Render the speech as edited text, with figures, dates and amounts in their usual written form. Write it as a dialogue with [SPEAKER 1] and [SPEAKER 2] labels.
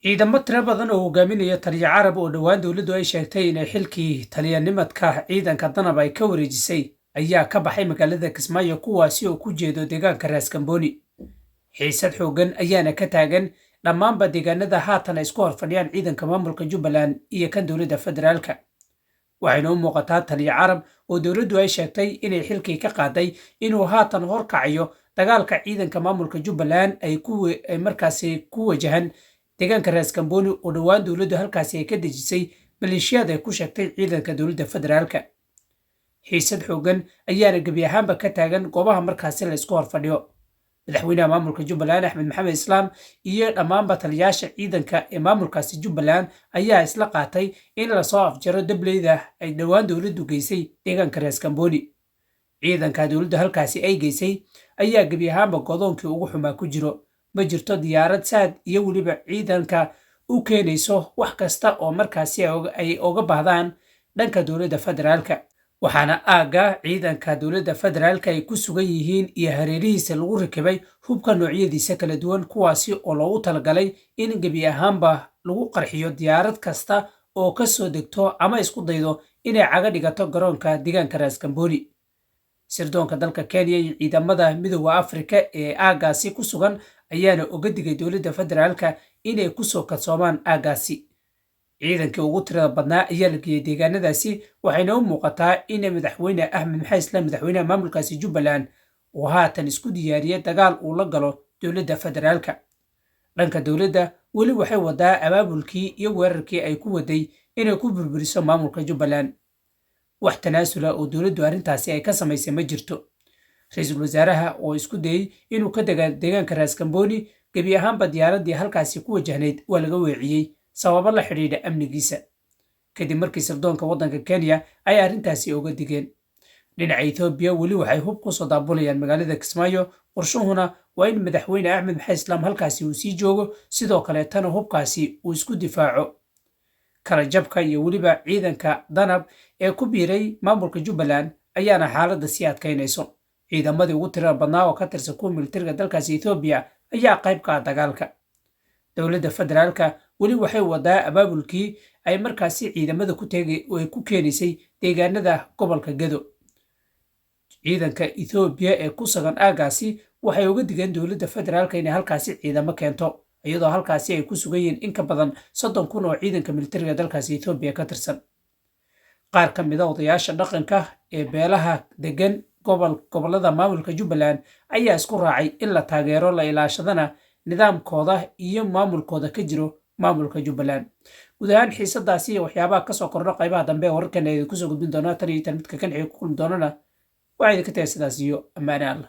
[SPEAKER 1] ciidamo tiro badan oo hogaaminaya taliya carab oo dhowaan dowladdu ay sheegtay inay xilkii taliyanimadka ciidanka danab ay ka wareejisay ayaa ka baxay magaalada Kismaayo kuwaasi oo ku jeedo deegaanka Raas Kamboni. xiisad xooggan ayaana ka taagan dhammaanba deegaanada haatan ay isku horfadhiyaan ciidanka maamulka Jubbaland iyo kan dowladda federaalka. waxayna u muuqataa taliya carab oo dowladdu ay sheegtay inay xilkii ka qaaday inuu haatan horkacayo dagaalka ciidanka maamulka Jubbaland ay markaasi ku wajahan deegaanka Raas Kamboni oo dhowaan dowladdu halkaasi ay ka dejisay maleeshiyada ay ku sheegtay ciidanka dowladda federaalka. xiisad xooggan ayaana gebi ahaanba ka taagan goobaha markaasi la isku horfadhiyo. madaxweynaha maamulka Jubbaland Axmed Maxamed Islaam iyo dhammaanba taliyayaasha ciidanka ee maamulkaasi Jubbaland ayaa isla qaatay in la soo afjaro dableyda ay dhowaan dowladdu geysay deegaanka Raas Kamboni. ciidanka dowladdu halkaasi ay geysay ayaa gebi ahaanba godoonkii ugu xumaa ku jiro. ma jirto diyaarad saad iyo weliba ciidanka u keenayso wax kasta oo markaasi ay oga baahdaan dhanka dowladda federaalka. waxaana aagga ciidanka dowladda federaalka ay ku sugan yihiin iyo hareerihiisa lagu rakibay hubka noocyadiisa kala duwan kuwaasi oo loogu talagalay in gebi ahaanba lagu qarxiyo diyaarad kasta oo ka soo degto ama isku daydo inay caga dhigato garoonka deegaanka Raas Kamboni. sirdoonka dalka Kenya iyo ciidamada midowga Afrika ee aaggaasi ku sugan ayaana uga digay dowladda federaalka inay ku soo kalsoomaan aaggaasi. ciidankii ugu tirada badnaa ayaa la geeyey deegaanadaasi waxayna u muuqataa in madaxweyne Axmed Maxamed Islaam madaxweynaha maamulkaasi Jubbaland uu haatan isku diyaariyay dagaal uu la galo dowladda federaalka. dhanka dowladda weli waxay wadaa abaabulkii iyo weerarkii ay ku waday inay ku burburiso maamulka Jubbaland. wax tanaasula oo dowladdu arrintaasi ay ka samaysay ma jirto. ra'iisul wasaaraha oo isku dayay inuu ka dega deegaanka Raas Kamboni gebi ahaanba diyaaradii halkaasi ku wajahnayd waa laga weeciyey sababo la xidhiidha amnigiisa kadib markii sirdoonka waddanka Kenya ay arrintaasi uga digeen. dhinaca Ethiopia weli waxay hub ku soo daabulayaan magaalada Kismaayo. qorshuhuna waa in madaxweyne Axmed Maxamed Islaam halkaasi uu sii joogo sidoo kale tana hubkaasi uu isku difaaco. kala jabka iyo weliba ciidanka danab ee ku biiray maamulka Jubbaland ayaana xaaladda sii adkaynayso. ciidamadii ugu tirada badnaa oo ka tirsan kuwa militariga dalkaasi Ethiopia ayaa qayb ka ah dagaalka. dowladda federaalka weli waxay wadaa abaabulkii ay markaasi ciidamada ku keenaysay deegaanada gobolka Gedo. ciidanka Ethiopia ee ku sugan aaggaasi waxay uga digeen dowladda federaalka inay halkaasi ciidamo keento iyadoo halkaasi ay ku sugan yihiin in ka badan 30,000 oo ciidanka militariga dalkaasi Ethiopia ka tirsan. qaar ka mid ah odayaasha dhaqanka ee beelaha degan gobolada maamulka Jubbaland ayaa isku raacay in la taageero la ilaashadana nidaamkooda iyo maamulkooda ka jiro maamulka Jubbaland. guud ahaan xiisadaasi iyo waxyaabaha ka soo kordha qaybaha dambe ee wararkan ay ku soo gudbin doonaa tan iyo tan midka kan xigay ku kulmi doonana waxay ka tahay sidaas iyo ammaan Allah.